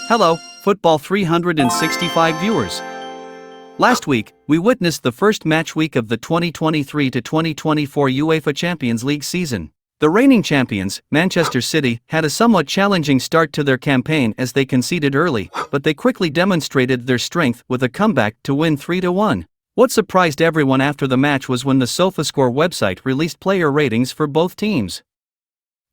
Hello, Football 365 viewers. Last week, we witnessed the first match week of the 2023-2024 UEFA Champions League season. The reigning champions, Manchester City, had a somewhat challenging start to their campaign as they conceded early, but they quickly demonstrated their strength with a comeback to win 3-1. What surprised everyone after the match was when the SofaScore website released player ratings for both teams.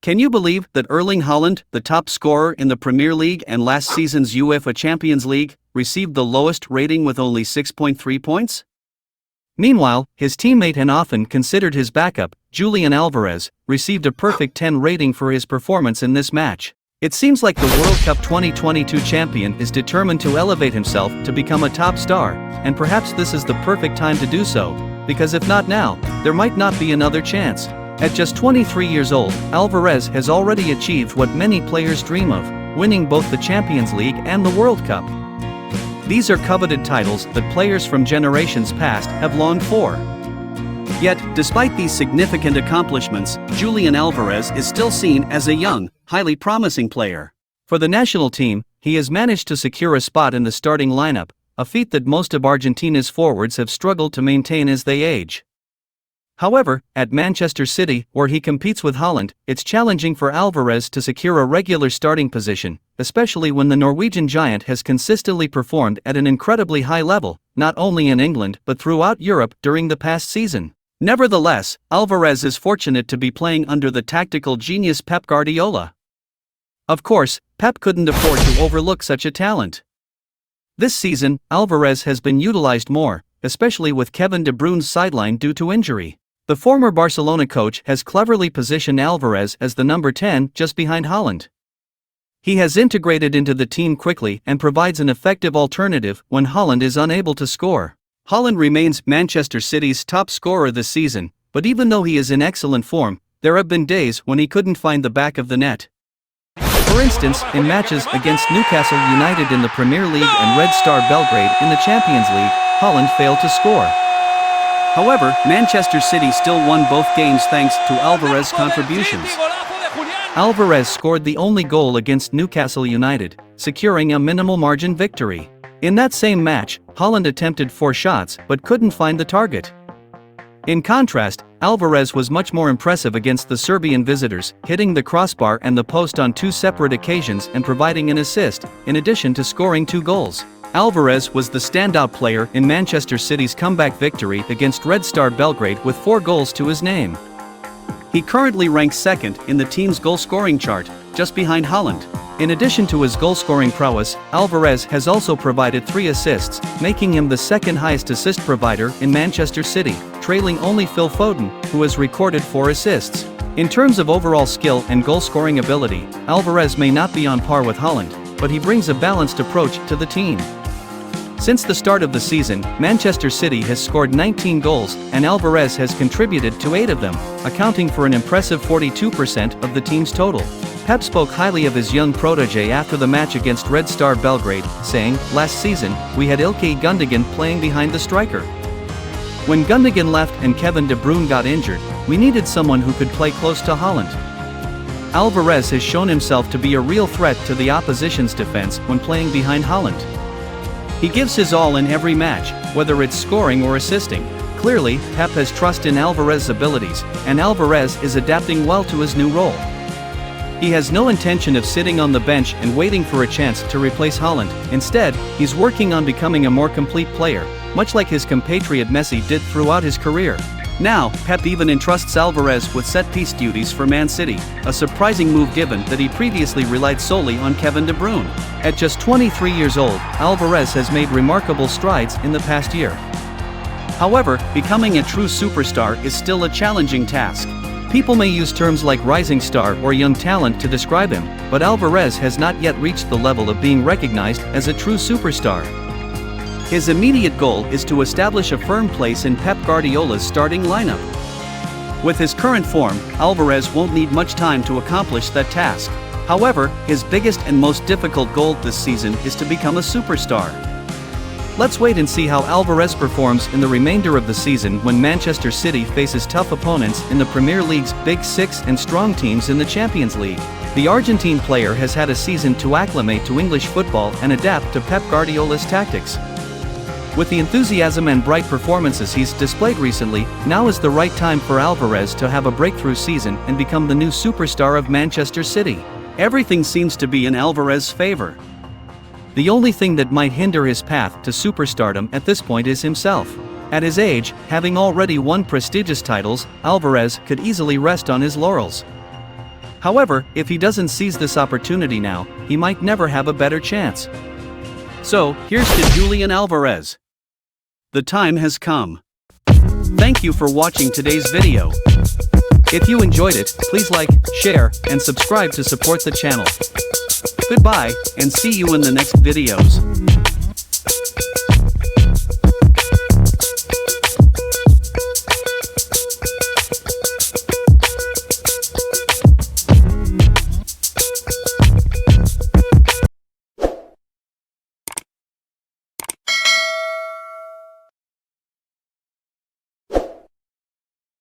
Can you believe that Erling Haaland, the top scorer in the Premier League and last season's UEFA Champions League, received the lowest rating with only 6.3 points? Meanwhile, his teammate and often considered his backup, Julian Alvarez, received a perfect 10 rating for his performance in this match. It seems like the World Cup 2022 champion is determined to elevate himself to become a top star, and perhaps this is the perfect time to do so, because if not now, there might not be another chance. At just 23 years old, Alvarez has already achieved what many players dream of, winning both the Champions League and the World Cup. These are coveted titles that players from generations past have longed for. Yet, despite these significant accomplishments, Julian Alvarez is still seen as a young, highly promising player. For the national team, he has managed to secure a spot in the starting lineup, a feat that most of Argentina's forwards have struggled to maintain as they age. However, at Manchester City, where he competes with Haaland, it's challenging for Alvarez to secure a regular starting position, especially when the Norwegian giant has consistently performed at an incredibly high level, not only in England but throughout Europe during the past season. Nevertheless, Alvarez is fortunate to be playing under the tactical genius Pep Guardiola. Of course, Pep couldn't afford to overlook such a talent. This season, Alvarez has been utilized more, especially with Kevin De Bruyne's sideline due to injury. The former Barcelona coach has cleverly positioned Alvarez as the number 10 just behind Haaland. He has integrated into the team quickly and provides an effective alternative when Haaland is unable to score. Haaland remains Manchester City's top scorer this season, but even though he is in excellent form, there have been days when he couldn't find the back of the net. For instance, in matches against Newcastle United in the Premier League and Red Star Belgrade in the Champions League, Haaland failed to score. However, Manchester City still won both games thanks to Alvarez's contributions. Alvarez scored the only goal against Newcastle United, securing a minimal margin victory. In that same match, Haaland attempted 4 shots but couldn't find the target. In contrast, Alvarez was much more impressive against the Serbian visitors, hitting the crossbar and the post on 2 separate occasions and providing an assist, in addition to scoring 2 goals. Alvarez was the standout player in Manchester City's comeback victory against Red Star Belgrade with 4 goals to his name. He currently ranks second in the team's goal-scoring chart, just behind Haaland. In addition to his goal-scoring prowess, Alvarez has also provided 3 assists, making him the second highest assist provider in Manchester City, trailing only Phil Foden, who has recorded 4 assists. In terms of overall skill and goal-scoring ability, Alvarez may not be on par with Haaland, but he brings a balanced approach to the team. Since the start of the season, Manchester City has scored 19 goals, and Alvarez has contributed to 8 of them, accounting for an impressive 42% of the team's total. Pep spoke highly of his young protege after the match against Red Star Belgrade, saying, "Last season, we had Ilkay Gundogan playing behind the striker. When Gundogan left and Kevin De Bruyne got injured, we needed someone who could play close to Haaland." Alvarez has shown himself to be a real threat to the opposition's defense when playing behind Haaland. He gives his all in every match, whether it's scoring or assisting. Clearly, Pep has trust in Alvarez's abilities, and Alvarez is adapting well to his new role. He has no intention of sitting on the bench and waiting for a chance to replace Haaland. Instead, he's working on becoming a more complete player, much like his compatriot Messi did throughout his career. Now, Pep even entrusts Alvarez with set-piece duties for Man City, a surprising move given that he previously relied solely on Kevin De Bruyne. At just 23 years old, Alvarez has made remarkable strides in the past year. However, becoming a true superstar is still a challenging task. People may use terms like rising star or young talent to describe him, but Alvarez has not yet reached the level of being recognized as a true superstar. His immediate goal is to establish a firm place in Pep Guardiola's starting lineup. With his current form, Alvarez won't need much time to accomplish that task. However, his biggest and most difficult goal this season is to become a superstar. Let's wait and see how Alvarez performs in the remainder of the season when Manchester City faces tough opponents in the Premier League's Big Six and strong teams in the Champions League. The Argentine player has had a season to acclimate to English football and adapt to Pep Guardiola's tactics. With the enthusiasm and bright performances he's displayed recently, now is the right time for Alvarez to have a breakthrough season and become the new superstar of Manchester City. Everything seems to be in Alvarez's favor. The only thing that might hinder his path to superstardom at this point is himself. At his age, having already won prestigious titles, Alvarez could easily rest on his laurels. However, if he doesn't seize this opportunity now, he might never have a better chance. So, here's to Julian Alvarez. The time has come. Thank you for watching today's video. If you enjoyed it, please like, share, and subscribe to support the channel. Goodbye, and see you in the next videos.